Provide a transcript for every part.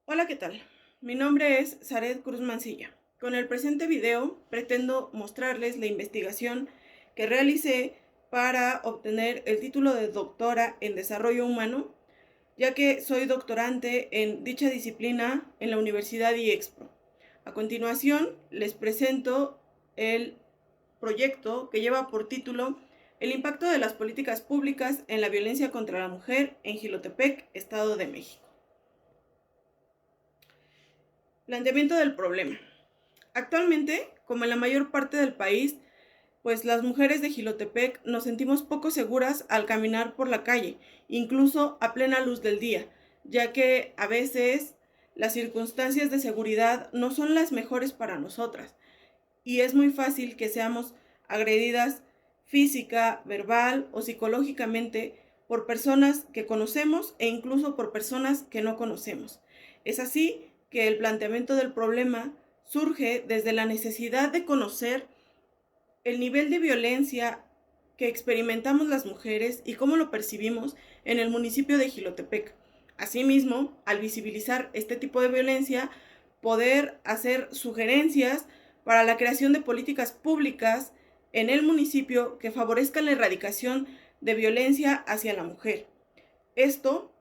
Hola, ¿qué tal? Mi nombre es Zaret Cruz Mancilla. Con el presente video pretendo mostrarles la investigación que realicé para obtener el título de doctora en desarrollo humano, ya que soy doctorante en dicha disciplina en la Universidad IEXPRO. A continuación, les presento el proyecto que lleva por título El impacto de las políticas públicas en la violencia contra la mujer en Jilotepec, Estado de México. Planteamiento del problema. Actualmente, como en la mayor parte del país, pues las mujeres de Jilotepec nos sentimos poco seguras al caminar por la calle, incluso a plena luz del día, ya que a veces las circunstancias de seguridad no son las mejores para nosotras y es muy fácil que seamos agredidas física, verbal o psicológicamente por personas que conocemos e incluso por personas que no conocemos. Es así que el planteamiento del problema surge desde la necesidad de conocer el nivel de violencia que experimentamos las mujeres y cómo lo percibimos en el municipio de Jilotepec. Asimismo, al visibilizar este tipo de violencia, poder hacer sugerencias para la creación de políticas públicas en el municipio que favorezcan la erradicación de violencia hacia la mujer. Esto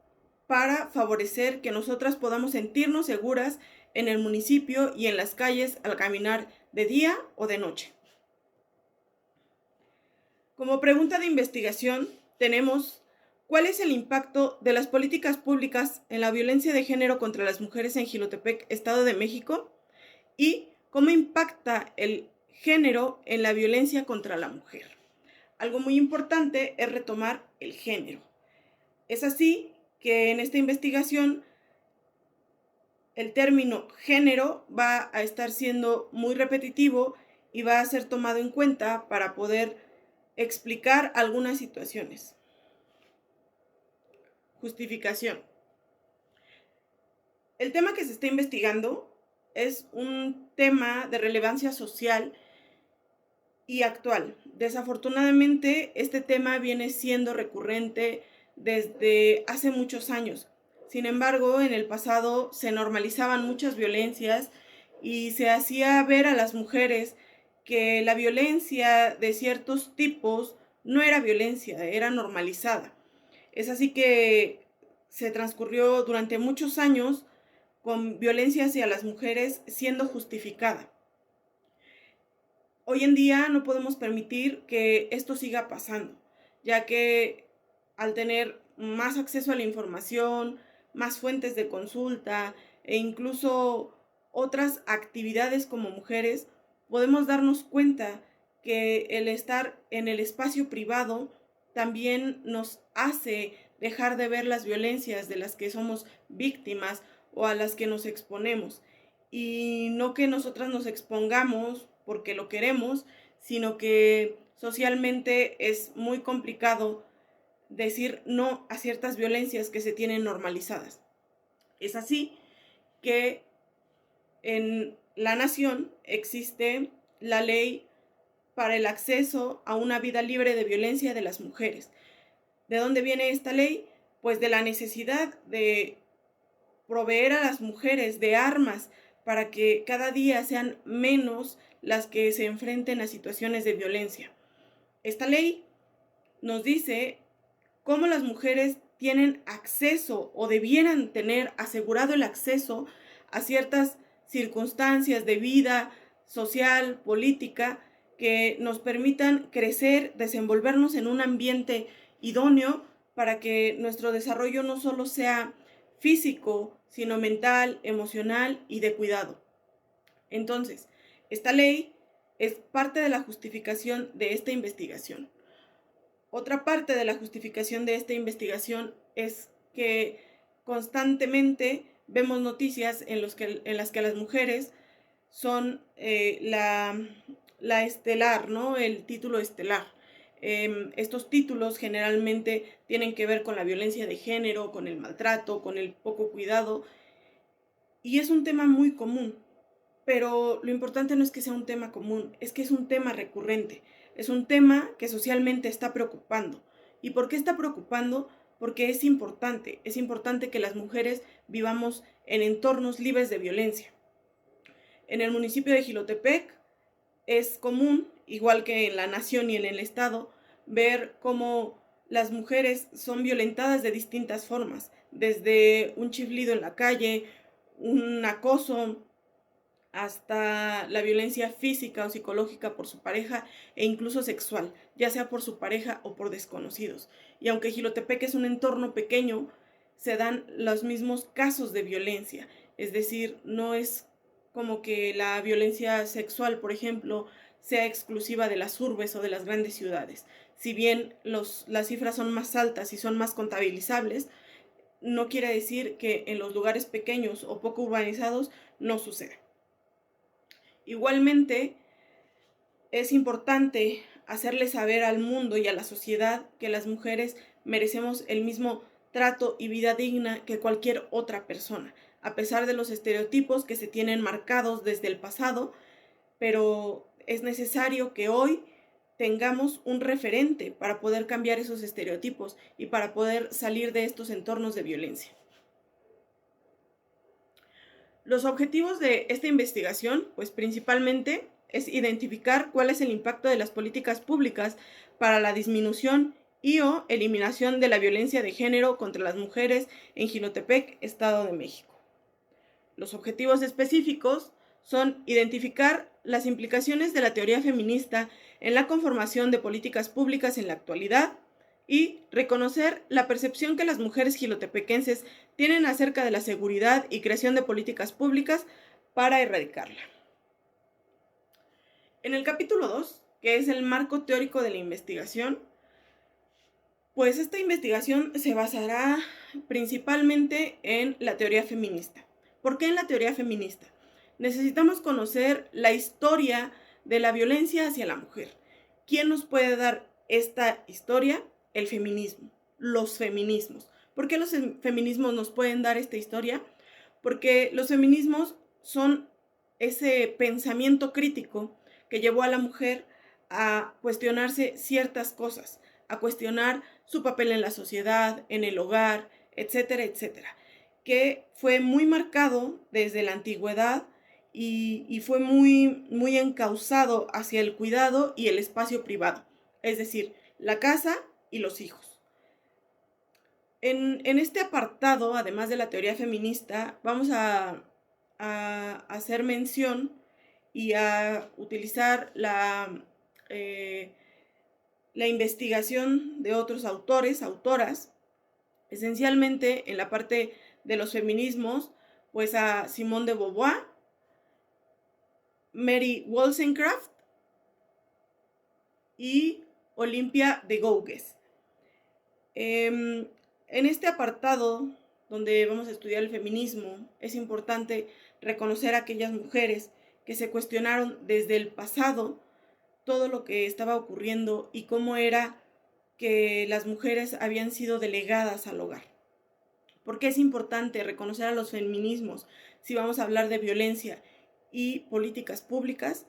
para favorecer que nosotras podamos sentirnos seguras en el municipio y en las calles al caminar de día o de noche. Como pregunta de investigación tenemos: ¿cuál es el impacto de las políticas públicas en la violencia de género contra las mujeres en Jilotepec, Estado de México? ¿Y cómo impacta el género en la violencia contra la mujer? Algo muy importante es retomar el género. Es así que en esta investigación el término género va a estar siendo muy repetitivo y va a ser tomado en cuenta para poder explicar algunas situaciones. Justificación. El tema que se está investigando es un tema de relevancia social y actual. Desafortunadamente, este tema viene siendo recurrente desde hace muchos años. Sin embargo, en el pasado se normalizaban muchas violencias y se hacía ver a las mujeres que la violencia de ciertos tipos no era violencia, era normalizada. Es así que se transcurrió durante muchos años con violencia hacia las mujeres siendo justificada. Hoy en día no podemos permitir que esto siga pasando, ya que al tener más acceso a la información, más fuentes de consulta e incluso otras actividades como mujeres, podemos darnos cuenta que el estar en el espacio privado también nos hace dejar de ver las violencias de las que somos víctimas o a las que nos exponemos. Y no que nosotras nos expongamos porque lo queremos, sino que socialmente es muy complicado decir no a ciertas violencias que se tienen normalizadas. Es así que en la nación existe la ley para el acceso a una vida libre de violencia de las mujeres. ¿De dónde viene esta ley? Pues de la necesidad de proveer a las mujeres de armas para que cada día sean menos las que se enfrenten a situaciones de violencia. Esta ley nos dice cómo las mujeres tienen acceso o debieran tener asegurado el acceso a ciertas circunstancias de vida social, política, que nos permitan crecer, desenvolvernos en un ambiente idóneo para que nuestro desarrollo no solo sea físico, sino mental, emocional y de cuidado. Entonces, esta ley es parte de la justificación de esta investigación. Otra parte de la justificación de esta investigación es que constantemente vemos noticias en las que las mujeres son la estelar, ¿no? El título estelar. Estos títulos generalmente tienen que ver con la violencia de género, con el maltrato, con el poco cuidado, y es un tema muy común. Pero lo importante no es que sea un tema común, es que es un tema recurrente, es un tema que socialmente está preocupando. ¿Y por qué está preocupando? porque es importante que las mujeres vivamos en entornos libres de violencia. En el municipio de Jilotepec es común, igual que en la nación y en el estado, ver cómo las mujeres son violentadas de distintas formas, desde un chiflido en la calle, un acoso, hasta la violencia física o psicológica por su pareja e incluso sexual, ya sea por su pareja o por desconocidos. Y aunque Jilotepec es un entorno pequeño, se dan los mismos casos de violencia, es decir, no es como que la violencia sexual, por ejemplo, sea exclusiva de las urbes o de las grandes ciudades. Si bien las cifras son más altas y son más contabilizables, no quiere decir que en los lugares pequeños o poco urbanizados no suceda. Igualmente, es importante hacerle saber al mundo y a la sociedad que las mujeres merecemos el mismo trato y vida digna que cualquier otra persona, a pesar de los estereotipos que se tienen marcados desde el pasado, pero es necesario que hoy tengamos un referente para poder cambiar esos estereotipos y para poder salir de estos entornos de violencia. Los objetivos de esta investigación, pues principalmente es identificar cuál es el impacto de las políticas públicas para la disminución y o eliminación de la violencia de género contra las mujeres en Jilotepec, Estado de México. Los objetivos específicos son identificar las implicaciones de la teoría feminista en la conformación de políticas públicas en la actualidad y reconocer la percepción que las mujeres jilotepequenses tienen acerca de la seguridad y creación de políticas públicas para erradicarla. En el capítulo 2, que es el marco teórico de la investigación, pues esta investigación se basará principalmente en la teoría feminista. ¿Por qué en la teoría feminista? Necesitamos conocer la historia de la violencia hacia la mujer. ¿Quién nos puede dar esta historia? El feminismo, los feminismos. ¿Por qué los feminismos nos pueden dar esta historia? Porque los feminismos son ese pensamiento crítico que llevó a la mujer a cuestionarse ciertas cosas, a cuestionar su papel en la sociedad, en el hogar, etcétera, etcétera, que fue muy marcado desde la antigüedad y fue muy encauzado hacia el cuidado y el espacio privado, es decir, la casa y los hijos. En este apartado, además de la teoría feminista, vamos a hacer mención y a utilizar la investigación de otros autores, autoras, esencialmente en la parte de los feminismos, pues a Simone de Beauvoir, Mary Wollstonecraft y Olympia de Gouges. En este apartado, donde vamos a estudiar el feminismo, es importante reconocer a aquellas mujeres que se cuestionaron desde el pasado todo lo que estaba ocurriendo y cómo era que las mujeres habían sido delegadas al hogar. ¿Por qué es importante reconocer a los feminismos si vamos a hablar de violencia y políticas públicas?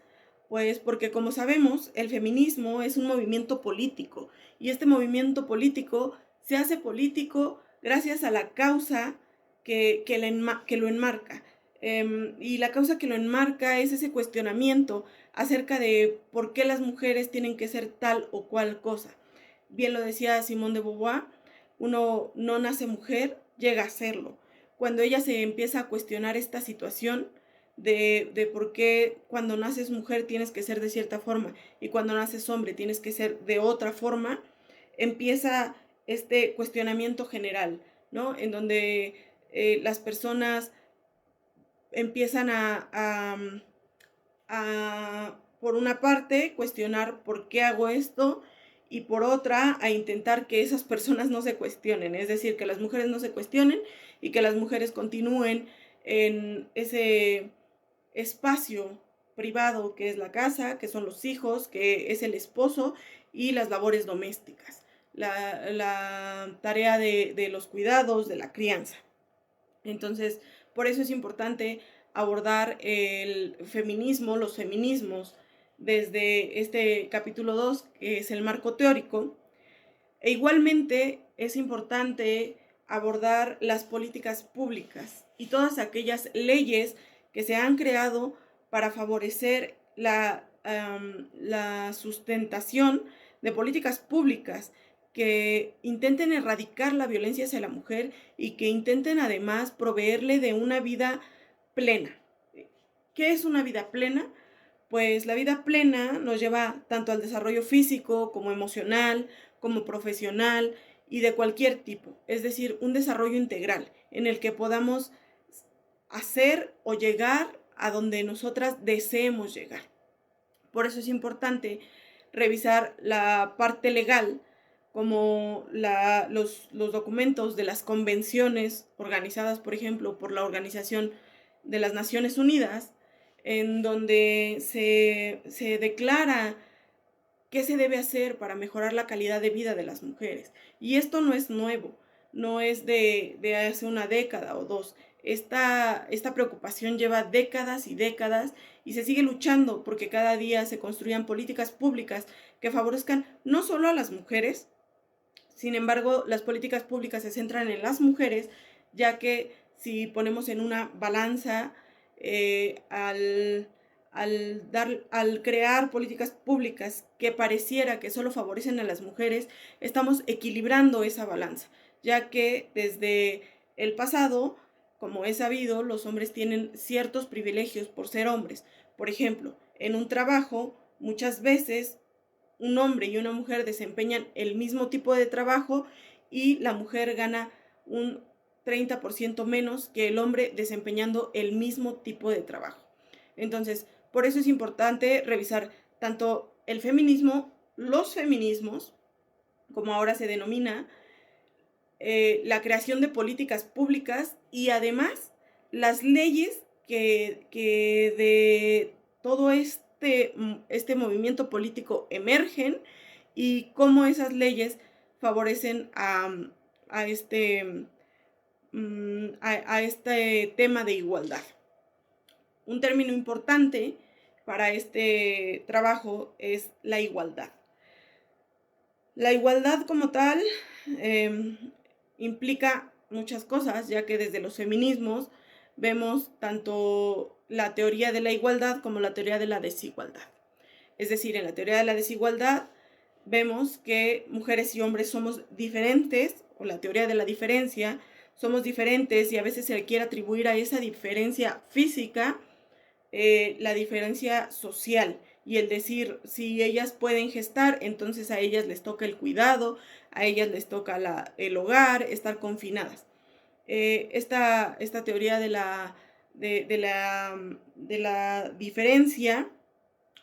Pues porque, como sabemos, el feminismo es un movimiento político y este movimiento político se hace político gracias a la causa que lo enmarca. Y la causa que lo enmarca es ese cuestionamiento acerca de por qué las mujeres tienen que ser tal o cual cosa. Bien lo decía Simone de Beauvoir, uno no nace mujer, llega a serlo. Cuando ella se empieza a cuestionar esta situación de por qué cuando naces mujer tienes que ser de cierta forma y cuando naces hombre tienes que ser de otra forma, empieza este cuestionamiento general, ¿no? En donde las personas empiezan por una parte, cuestionar por qué hago esto y por otra, a intentar que esas personas no se cuestionen, es decir, que las mujeres no se cuestionen y que las mujeres continúen en ese espacio privado que es la casa, que son los hijos, que es el esposo y las labores domésticas, la tarea de los cuidados, de la crianza. Entonces, por eso es importante abordar el feminismo, los feminismos, desde este capítulo 2, que es el marco teórico. E igualmente es importante abordar las políticas públicas y todas aquellas leyes que se han creado para favorecer la sustentación de políticas públicas que intenten erradicar la violencia hacia la mujer y que intenten además proveerle de una vida plena. ¿Qué es una vida plena? Pues la vida plena nos lleva tanto al desarrollo físico como emocional, como profesional y de cualquier tipo. Es decir, un desarrollo integral en el que podamos hacer o llegar a donde nosotras deseemos llegar. Por eso es importante revisar la parte legal, como los documentos de las convenciones organizadas, por ejemplo, por la Organización de las Naciones Unidas, en donde se declara qué se debe hacer para mejorar la calidad de vida de las mujeres. Y esto no es nuevo, no es de hace una década o dos. Esta preocupación lleva décadas y décadas y se sigue luchando porque cada día se construyan políticas públicas que favorezcan no solo a las mujeres. Sin embargo, las políticas públicas se centran en las mujeres, ya que si ponemos en una balanza al crear políticas públicas que pareciera que solo favorecen a las mujeres, estamos equilibrando esa balanza, ya que desde el pasado, como es sabido, los hombres tienen ciertos privilegios por ser hombres. Por ejemplo, en un trabajo, muchas veces un hombre y una mujer desempeñan el mismo tipo de trabajo y la mujer gana un 30% menos que el hombre desempeñando el mismo tipo de trabajo. Entonces, por eso es importante revisar tanto el feminismo, los feminismos, como ahora se denomina, la creación de políticas públicas y además las leyes que de todo este movimiento político emergen y cómo esas leyes favorecen a este tema de igualdad. Un término importante para este trabajo es la igualdad. La igualdad como tal implica muchas cosas, ya que desde los feminismos vemos tanto la teoría de la igualdad como la teoría de la desigualdad. Es decir, en la teoría de la desigualdad vemos que mujeres y hombres somos diferentes, o la teoría de la diferencia, somos diferentes y a veces se le quiere atribuir a esa diferencia física la diferencia social y el decir, si ellas pueden gestar, entonces a ellas les toca el cuidado, a ellas les toca el hogar, estar confinadas. Esta teoría de la diferencia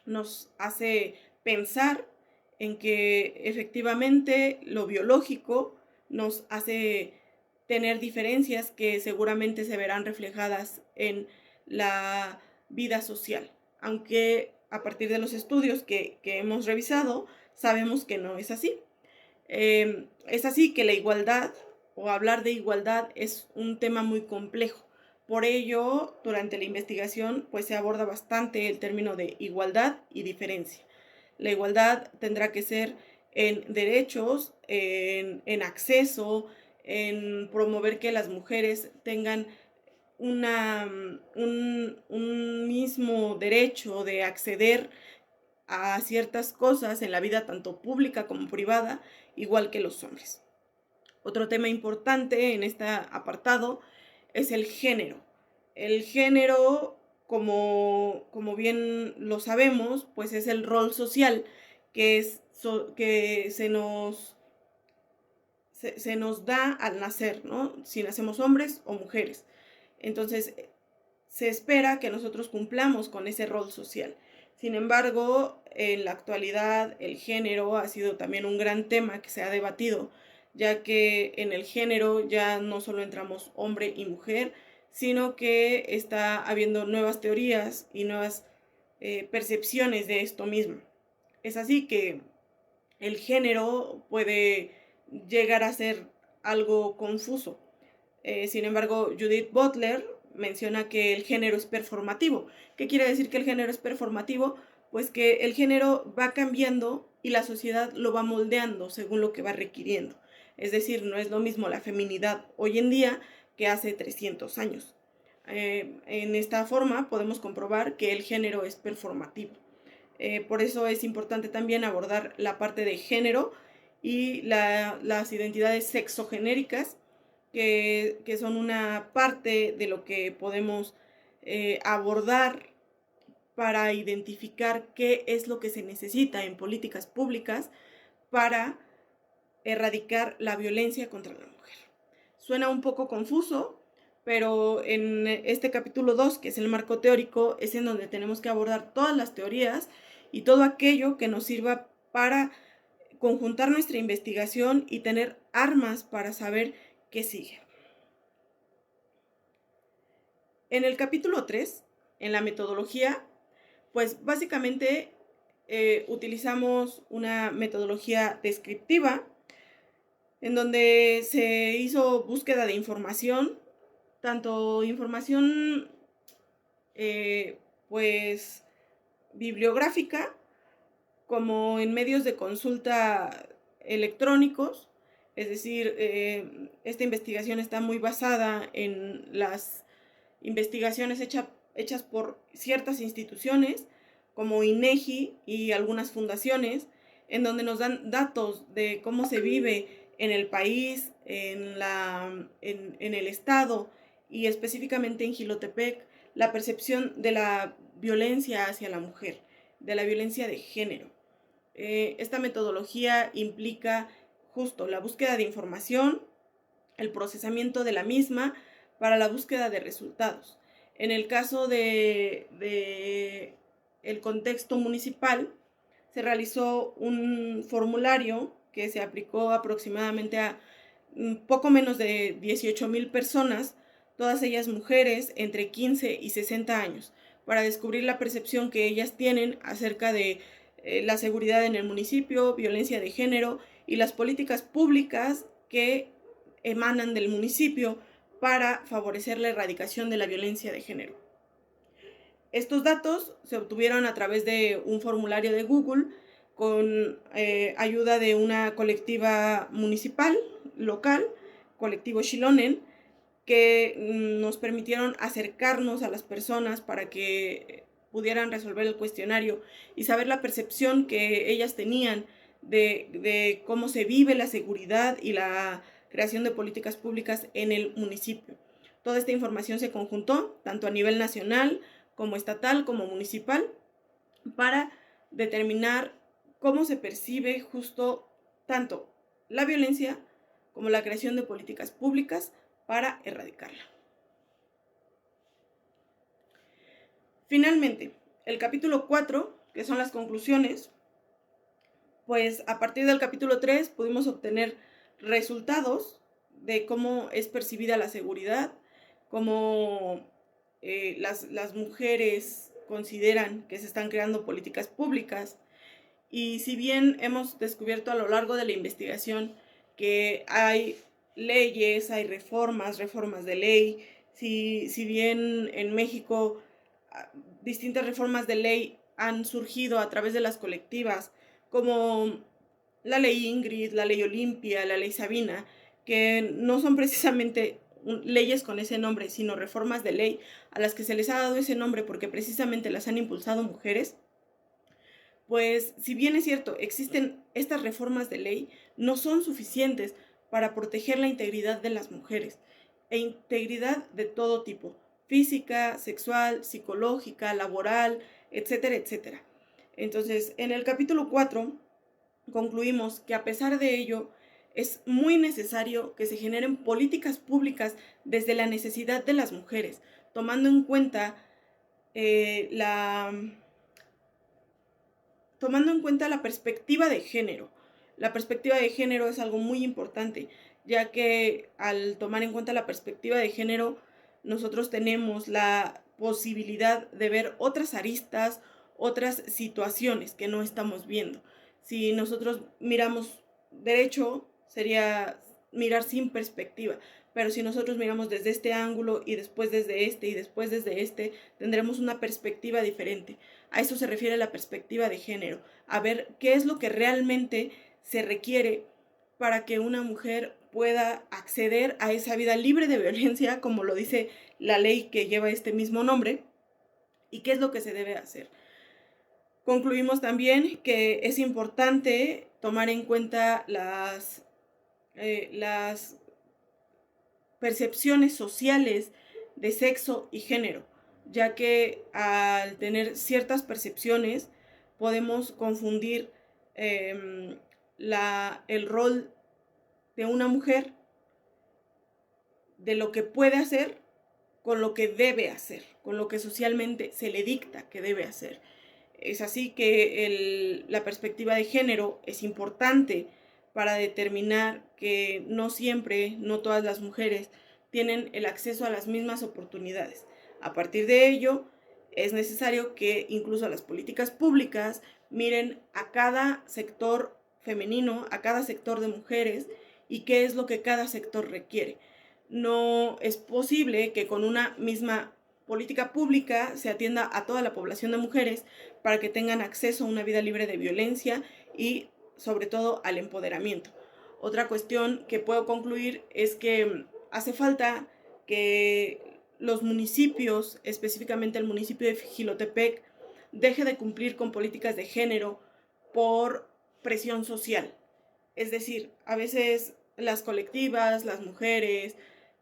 nos hace pensar en que efectivamente lo biológico nos hace tener diferencias que seguramente se verán reflejadas en la vida social, aunque a partir de los estudios que hemos revisado sabemos que no es así. Es así que la igualdad o hablar de igualdad es un tema muy complejo. Por ello, durante la investigación, pues se aborda bastante el término de igualdad y diferencia. La igualdad tendrá que ser en derechos, en acceso, en promover que las mujeres tengan un mismo derecho de acceder a ciertas cosas en la vida tanto pública como privada, igual que los hombres. Otro tema importante en este apartado es el género. El género, como bien lo sabemos, pues es el rol social que se nos da al nacer, ¿no? Si nacemos hombres o mujeres. Entonces, se espera que nosotros cumplamos con ese rol social. Sin embargo, en la actualidad, el género ha sido también un gran tema que se ha debatido, ya que en el género ya no solo entramos hombre y mujer, sino que está habiendo nuevas teorías y nuevas percepciones de esto mismo. Es así que el género puede llegar a ser algo confuso. Sin embargo, Judith Butler menciona que el género es performativo. ¿Qué quiere decir que el género es performativo? Pues que el género va cambiando y la sociedad lo va moldeando según lo que va requiriendo. Es decir, no es lo mismo la feminidad hoy en día que hace 300 años. En esta forma podemos comprobar que el género es performativo. Por eso es importante también abordar la parte de género y las identidades sexogenéricas, que son una parte de lo que podemos abordar para identificar qué es lo que se necesita en políticas públicas para erradicar la violencia contra la mujer. Suena un poco confuso, pero en este capítulo 2, que es el marco teórico, es en donde tenemos que abordar todas las teorías y todo aquello que nos sirva para conjuntar nuestra investigación y tener armas para saber qué sigue. En el capítulo 3, en la metodología, pues básicamente utilizamos una metodología descriptiva en donde se hizo búsqueda de información, tanto información pues bibliográfica como en medios de consulta electrónicos. Es decir, esta investigación está muy basada en las investigaciones hechas por ciertas instituciones como INEGI y algunas fundaciones, en donde nos dan datos de cómo se vive en el país, en el estado y específicamente en Jilotepec, la percepción de la violencia hacia la mujer, de la violencia de género. Esta metodología implica justo la búsqueda de información, el procesamiento de la misma para la búsqueda de resultados. En el caso de el contexto municipal, se realizó un formulario que se aplicó aproximadamente a poco menos de 18,000 personas, todas ellas mujeres entre 15 y 60 años, para descubrir la percepción que ellas tienen acerca de la seguridad en el municipio, violencia de género y las políticas públicas que emanan del municipio para favorecer la erradicación de la violencia de género. Estos datos se obtuvieron a través de un formulario de Google con ayuda de una colectiva municipal, local, colectivo Xilonen, que nos permitieron acercarnos a las personas para que pudieran resolver el cuestionario y saber la percepción que ellas tenían de cómo se vive la seguridad y la creación de políticas públicas en el municipio. Toda esta información se conjuntó tanto a nivel nacional como estatal como municipal para determinar cómo se percibe justo tanto la violencia como la creación de políticas públicas para erradicarla. Finalmente, el capítulo 4, que son las conclusiones, pues a partir del capítulo 3 pudimos obtener resultados de cómo es percibida la seguridad, cómo las mujeres consideran que se están creando políticas públicas. Y si bien hemos descubierto a lo largo de la investigación que hay leyes, hay reformas de ley, si bien en México distintas reformas de ley han surgido a través de las colectivas, como la ley Ingrid, la ley Olimpia, la ley Sabina, que no son precisamente leyes con ese nombre, sino reformas de ley a las que se les ha dado ese nombre porque precisamente las han impulsado mujeres. Pues si bien es cierto, existen estas reformas de ley, no son suficientes para proteger la integridad de las mujeres, e integridad de todo tipo, física, sexual, psicológica, laboral, etcétera, etcétera. Entonces, en el capítulo 4 concluimos que a pesar de ello, es muy necesario que se generen políticas públicas desde la necesidad de las mujeres, tomando en cuenta la perspectiva de género. La perspectiva de género es algo muy importante, ya que al tomar en cuenta la perspectiva de género, nosotros tenemos la posibilidad de ver otras aristas, otras situaciones que no estamos viendo. Si nosotros miramos derecho, sería mirar sin perspectiva, pero si nosotros miramos desde este ángulo y después desde este y después desde este, tendremos una perspectiva diferente. A eso se refiere la perspectiva de género, a ver qué es lo que realmente se requiere para que una mujer pueda acceder a esa vida libre de violencia, como lo dice la ley que lleva este mismo nombre, y qué es lo que se debe hacer. Concluimos también que es importante tomar en cuenta las percepciones sociales de sexo y género, ya que al tener ciertas percepciones podemos confundir el rol de una mujer, de lo que puede hacer, con lo que debe hacer, con lo que socialmente se le dicta que debe hacer. Es así que la perspectiva de género es importante para determinar que no siempre, no todas las mujeres tienen el acceso a las mismas oportunidades. A partir de ello, es necesario que incluso las políticas públicas miren a cada sector femenino, a cada sector de mujeres y qué es lo que cada sector requiere. No es posible que con una misma política pública se atienda a toda la población de mujeres para que tengan acceso a una vida libre de violencia y sobre todo al empoderamiento. Otra cuestión que puedo concluir es que hace falta que los municipios, específicamente el municipio de Jilotepec, deje de cumplir con políticas de género por presión social. Es decir, a veces las colectivas, las mujeres,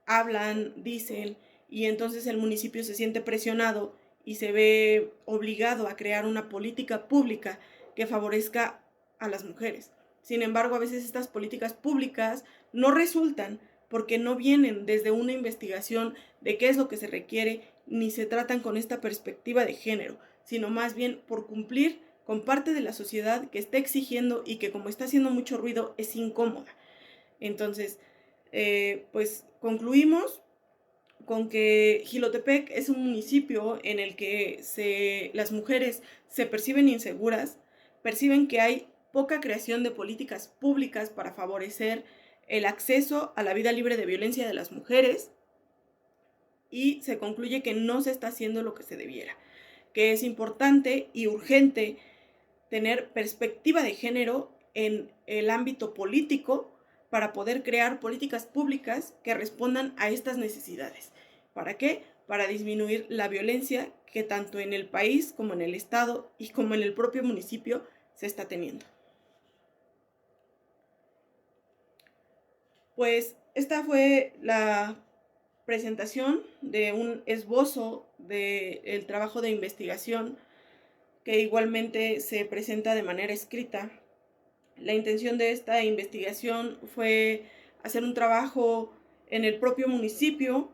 hablan, dicen, y entonces el municipio se siente presionado y se ve obligado a crear una política pública que favorezca a las mujeres. Sin embargo, a veces estas políticas públicas no resultan porque no vienen desde una investigación de qué es lo que se requiere, ni se tratan con esta perspectiva de género, sino más bien por cumplir con parte de la sociedad que está exigiendo y que, como está haciendo mucho ruido, es incómoda. Entonces, pues concluimos con que Jilotepec es un municipio en el que las mujeres se perciben inseguras, perciben que hay poca creación de políticas públicas para favorecer el acceso a la vida libre de violencia de las mujeres, y se concluye que no se está haciendo lo que se debiera, que es importante y urgente tener perspectiva de género en el ámbito político para poder crear políticas públicas que respondan a estas necesidades. ¿Para qué? Para disminuir la violencia que tanto en el país como en el estado y como en el propio municipio se está teniendo. Pues esta fue la presentación de un esbozo del trabajo de investigación que igualmente se presenta de manera escrita. La intención de esta investigación fue hacer un trabajo en el propio municipio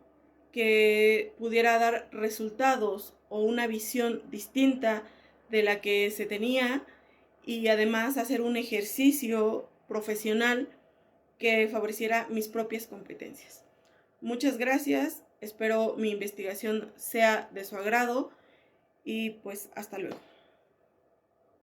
que pudiera dar resultados o una visión distinta de la que se tenía, y además hacer un ejercicio profesional que favoreciera mis propias competencias. Muchas gracias, espero mi investigación sea de su agrado y pues hasta luego.